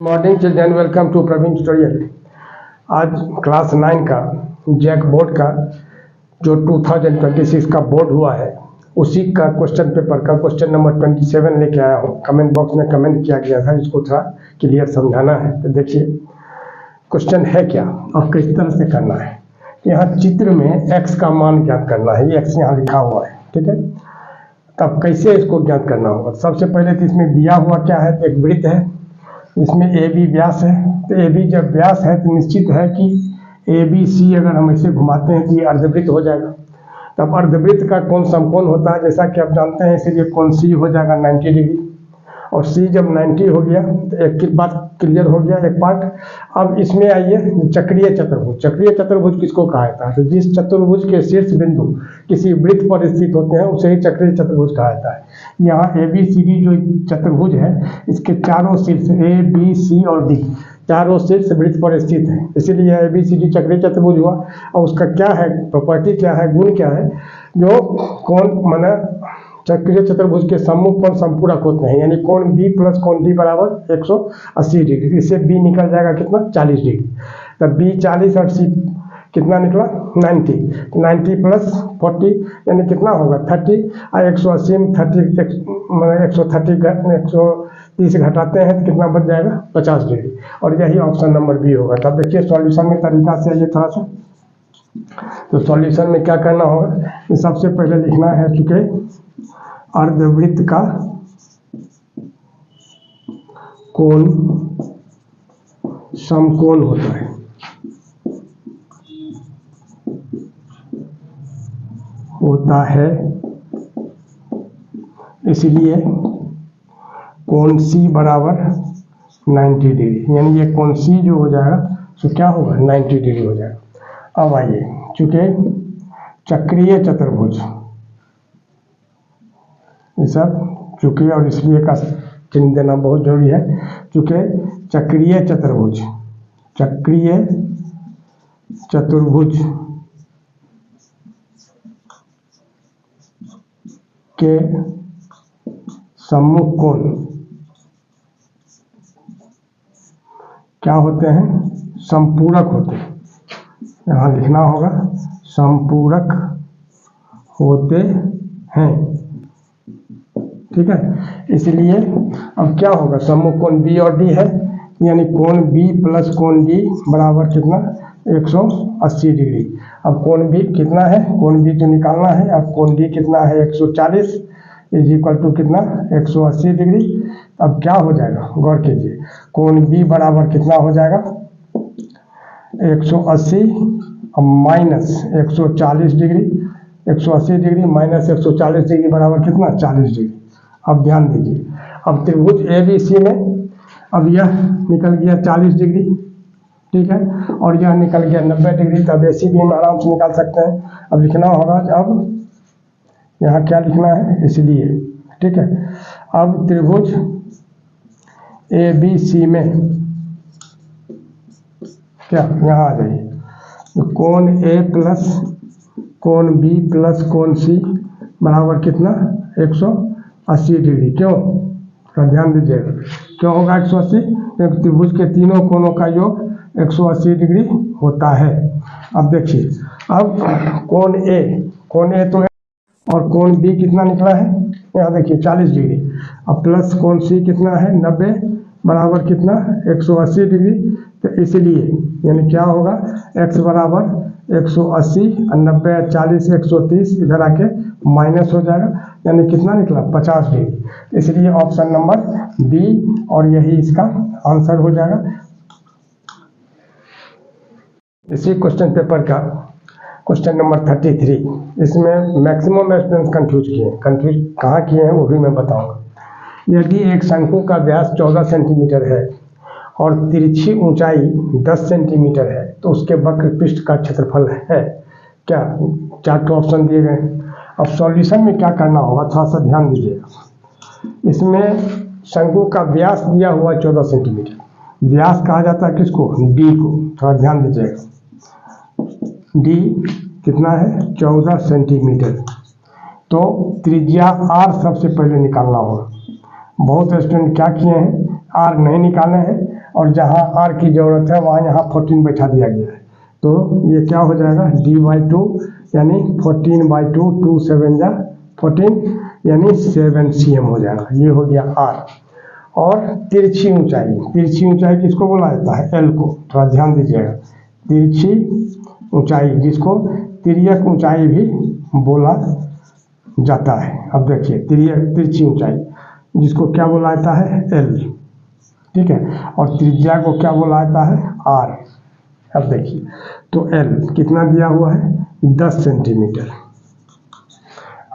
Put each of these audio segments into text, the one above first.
Morning children, welcome to Praveen tutorial. आज class 9 का JAC board का जो 2026 का बोर्ड हुआ है उसी का क्वेश्चन पेपर का क्वेश्चन नंबर 27 लेके आया हूँ। कमेंट बॉक्स में कमेंट किया गया था, इसको थोड़ा क्लियर समझाना है। तो देखिए क्वेश्चन है क्या और किस तरह से करना है। यहाँ चित्र में x का मान ज्ञात करना है, ये x यहाँ लिखा हुआ है, ठीक है। तब कैसे इसको ज्ञात करना होगा? सबसे पहले तो इसमें दिया हुआ क्या है, एक वृत्त है, इसमें ए बी व्यास है। तो ए बी जब व्यास है तो निश्चित है कि ए बी सी अगर हम इसे घुमाते हैं तो ये अर्धवृत्त हो जाएगा। तब अर्धवृत्त का कोण समकोण होता है, जैसा कि आप जानते हैं, इसीलिए कोण सी हो जाएगा 90 डिग्री। और सी जब 90 हो गया तो एक बात क्लियर हो गया, एक पार्ट। अब इसमें आइए चक्रीय चतुर्भुज। चक्रीय चतुर्भुज किसको कहा जाता है? तो जिस चतुर्भुज के शीर्ष बिंदु किसी वृत्त पर स्थित होते हैं उसे ही चक्रीय चतुर्भुज कहा जाता है। यहाँ ए बी सी डी जो चतुर्भुज है, इसके चारों शीर्ष ए बी सी और डी चारों शीर्ष वृत्त पर स्थित है, इसीलिए ए बी सी डी चक्रीय चतुर्भुज हुआ। और उसका क्या है, प्रॉपर्टी क्या है, गुण क्या है, जो कोण माना चक्रीय चतुर्भुज के सम्मुख कोण संपूरक होते हैं, यानी कोण बी प्लस कोण डी बराबर 180 डिग्री। इससे बी निकल जाएगा कितना, 40 डिग्री। तब बी 40 और सी कितना निकला, 90। 90 प्लस 40 यानी कितना होगा, 30। और 180 में 130 घटाते हैं तो कितना बच जाएगा, 50 डिग्री। और यही ऑप्शन नंबर बी होगा। तब देखिए सॉल्यूशन में तरीका से ये थोड़ा सा, तो सॉल्यूशन में क्या करना होगा, सबसे पहले लिखना है चूंकि अर्धवृत्त का कोण समकोण होता है, इसलिए कोण सी बराबर 90 डिग्री, यानी ये कोण सी जो हो जाएगा तो क्या होगा, 90 डिग्री हो जाएगा। अब आइए, चूंकि चक्रीय चतुर्भुज, ये सब चूंकि और इसलिए का चिन्ह देना बहुत जरूरी है। चूंकि चक्रीय चतुर्भुज के सम्मुख कोण क्या होते हैं, संपूरक होते हैं। यहाँ लिखना होगा संपूरक होते हैं, ठीक है। इसलिए अब क्या होगा, सम्मुख कोण बी और डी है, यानी कोण बी प्लस कोण डी बराबर कितना, 180 डिग्री। अब कोण बी कितना है, कोण बी जो निकालना है, अब कोण डी कितना है, 140 इज इक्वल टू कितना, 180 डिग्री। अब क्या हो जाएगा, गौर कीजिए, कोण बी बराबर कितना हो जाएगा, 180 minus 140 degree. 180 degree minus 140 degree बराबर कितना, 40 डिग्री। अब ध्यान दीजिए, अब त्रिभुज ए बी सी में अब यह निकल गया 40 डिग्री, ठीक है, और यह निकल गया 90 डिग्री। तब ए सी भी हम आराम से निकाल सकते हैं। अब लिखना होगा, अब यहाँ क्या लिखना है, इसलिए, ठीक है। अब त्रिभुज ए बी सी में क्या, यहाँ आ जाइए, तो कोण ए प्लस कोण बी प्लस कोण सी बराबर कितना, 180 डिग्री। क्यों, तो ध्यान दीजिएगा, क्यों होगा 180, क्योंकि त्रिभुज के तीनों कोणों का योग 180 डिग्री होता है। अब देखिए, अब कोण ए तो है, और कोण बी कितना निकला है, यहाँ देखिए 40 डिग्री। अब प्लस कोण सी कितना है, 90 बराबर कितना, 180 डिग्री। तो इसलिए यानी क्या होगा, x बराबर 180 और 90 40 130 इधर आके माइनस हो जाएगा, यानी कितना निकला, 50 डिग्री। इसलिए ऑप्शन नंबर बी, और यही इसका आंसर हो जाएगा। इसी क्वेश्चन पेपर का क्वेश्चन नंबर 33, इसमें मैक्सिमम स्टूडेंट्स कंफ्यूज कहाँ किए हैं वो भी मैं बताऊंगा। यदि एक शंकु का व्यास 14 सेंटीमीटर है और तिरछी ऊंचाई 10 सेंटीमीटर है, तो उसके वक्र पृष्ठ का क्षेत्रफल है क्या। 4 ऑप्शन दिए गए। अब सॉल्यूशन में क्या करना होगा, थोड़ा सा ध्यान दीजिएगा। इसमें शंकु का व्यास दिया हुआ 14 सेंटीमीटर। व्यास कहा जाता है किसको, डी को, थोड़ा ध्यान दीजिएगा। डी कितना है, 14 सेंटीमीटर। तो त्रिज्या आर सबसे पहले निकालना होगा। बहुत स्टूडेंट क्या किए हैं, आर नहीं निकाले हैं, और जहाँ आर की ज़रूरत है वहाँ यहाँ 14 बैठा दिया गया है। तो ये क्या हो जाएगा d/2 यानी 14/2, 2 7 जा 14 यानी 7 cm हो जाएगा। ये हो गया आर। और तिरछी ऊंचाई किसको बोला जाता है? एल को। थोड़ा ध्यान दीजिएगा, तिरछी ऊंचाई जिसको तिर्यक ऊंचाई भी बोला जाता है। अब देखिए तिरछी ऊंचाई जिसको क्या बोला जाता है? एल, ठीक है। और त्रिज्या को क्या बोला जाता है? आर। अब देखिए तो एल कितना दिया हुआ है? 10 सेंटीमीटर।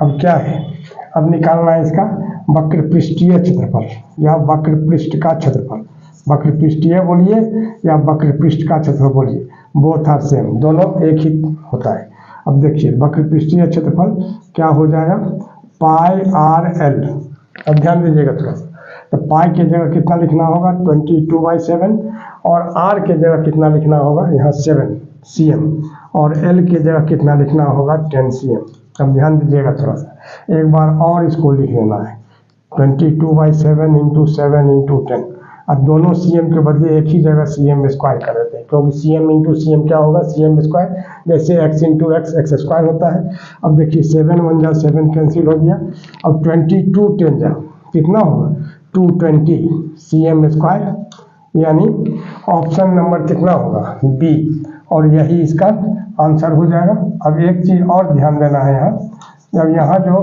अब क्या है? अब निकालना है इसका वक्र पृष्ठीय क्षेत्रफल या वक्र पृष्ठ का क्षेत्रफल। वक्र पृष्ठीय बोलिए या वक्र पृष्ठ का क्षेत्रफल बोलिए, बोथ आर सेम, दोनों एक ही होता है। अब देखिए वक्र पृष्ठीय क्षेत्रफल क्या हो जाएगा? πr/l। अब ध्यान दीजिएगा थोड़ा सा, तो पाई की जगह कितना लिखना होगा? 22/7 और आर के जगह कितना लिखना होगा? यहाँ 7 cm और एल की जगह कितना लिखना होगा? 10 cm। अब ध्यान दीजिएगा थोड़ा सा, एक बार और इसको लिख लेना है 22/7 × 7 × 10। अब दोनों cm के बदले एक ही जगह cm² कर देते हैं, क्योंकि cm × cm क्या होगा? cm², जैसे x × x x² होता है। अब देखिए 7 1 जा 7 कैंसिल हो गया। अब 22 10 जा कितना होगा? 220 cm², यानी ऑप्शन नंबर कितना होगा? बी, और यही इसका आंसर हो जाएगा। अब एक चीज़ और ध्यान देना है यहाँ, जब यहाँ जो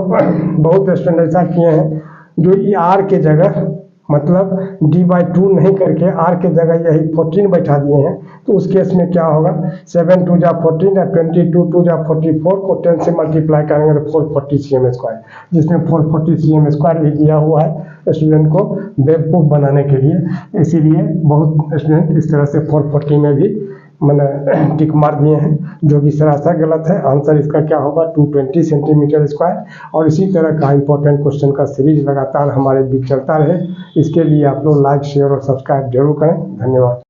बहुत स्टूडेंट ऐसा किए हैं जो ये आर के जगह मतलब d/2 नहीं करके आर के जगह यही 14 बैठा दिए हैं, तो उस केस में क्या होगा? 7 2 जा 14 या 22 2 जा 44 को 10 से मल्टीप्लाई करेंगे तो 440 cm², जिसमें 440 cm² भी दिया हुआ है स्टूडेंट को बेवकूफ़ बनाने के लिए। इसीलिए बहुत स्टूडेंट इस तरह से 440 में भी मैंने टिक मार दिए हैं, जो कि सरासर गलत है। आंसर इसका क्या होगा? 220 सेंटीमीटर²। और इसी तरह का इंपॉर्टेंट क्वेश्चन का सीरीज लगातार हमारे बीच चलता रहे। इसके लिए आप लोग लाइक, शेयर और सब्सक्राइब जरूर करें। धन्यवाद।